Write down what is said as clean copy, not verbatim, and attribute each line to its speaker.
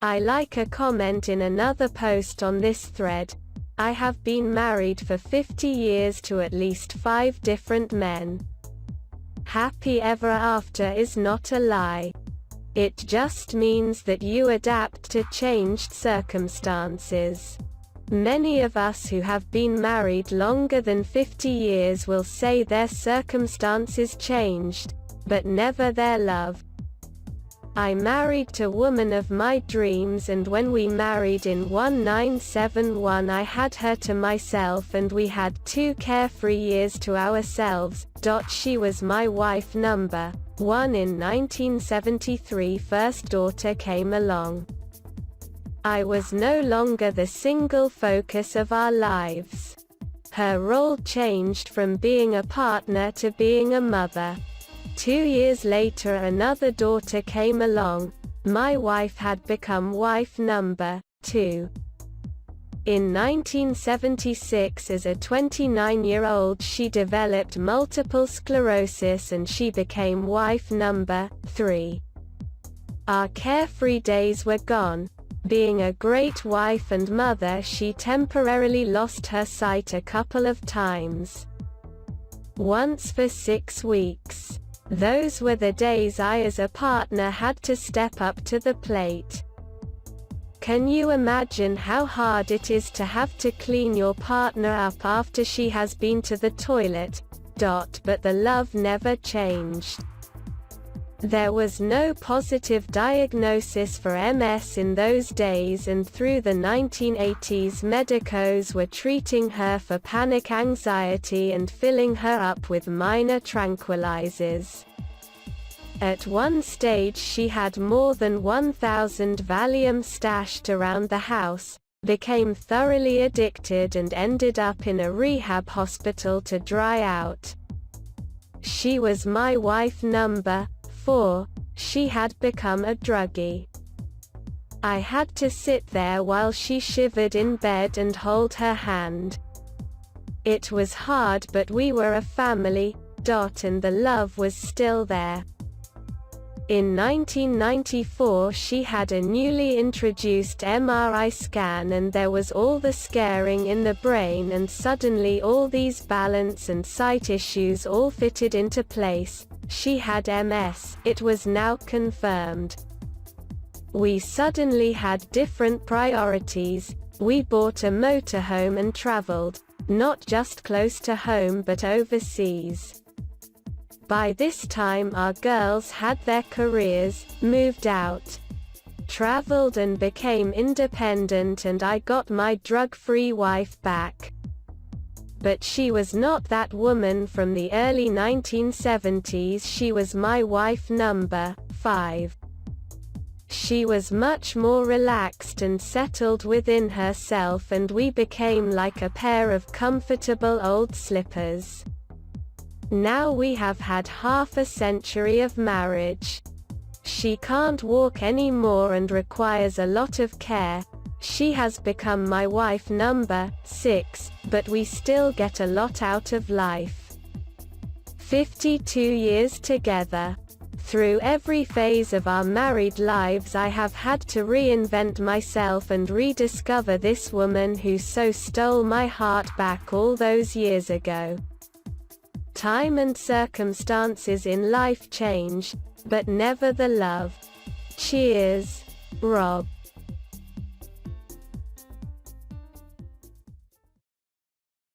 Speaker 1: I like a comment in another post on this thread. I have been married for 50 years to at least 5 different men. Happy ever after is not a lie. It just means that you adapt to changed circumstances. Many of us who have been married longer than 50 years will say their circumstances changed, but never their love. I married the woman of my dreams, and when we married in 1971 I had her to myself and we had 2 carefree years to ourselves. She was my wife number 1 in 1973. First daughter came along. I was no longer the single focus of our lives. Her role changed from being a partner to being a mother. 2 years later another daughter came along. My wife had become wife number 2. In 1976, as a 29-year-old, she developed multiple sclerosis and she became wife number 3. Our carefree days were gone. Being a great wife and mother, she temporarily lost her sight a couple of times. Once for 6 weeks. Those were the days I as a partner had to step up to the plate. Can you imagine how hard it is to have to clean your partner up after she has been to the toilet? But the love never changed. There was no positive diagnosis for MS in those days, and through the 1980s medicos were treating her for panic anxiety and filling her up with minor tranquilizers. At one stage she had more than 1,000 Valium stashed around the house, became thoroughly addicted and ended up in a rehab hospital to dry out. She was my wife number 4. She had become a druggie. I had to sit there while she shivered in bed and hold her hand. It was hard, but we were a family, and the love was still there. In 1994 she had a newly introduced MRI scan and there was all the scarring in the brain, and suddenly all these balance and sight issues all fitted into place. She had MS, it was now confirmed. We suddenly had different priorities. We bought a motorhome and traveled, not just close to home but overseas. By this time our girls had their careers, moved out, traveled and became independent, and I got my drug-free wife back. But she was not that woman from the early 1970s. She was my wife number 5. She was much more relaxed and settled within herself, and we became like a pair of comfortable old slippers. Now we have had half a century of marriage. She can't walk anymore and requires a lot of care. She has become my wife number 6, but we still get a lot out of life. 52 years together. Through every phase of our married lives I have had to reinvent myself and rediscover this woman who so stole my heart back all those years ago. Time and circumstances in life change, but never the love. Cheers, Rob.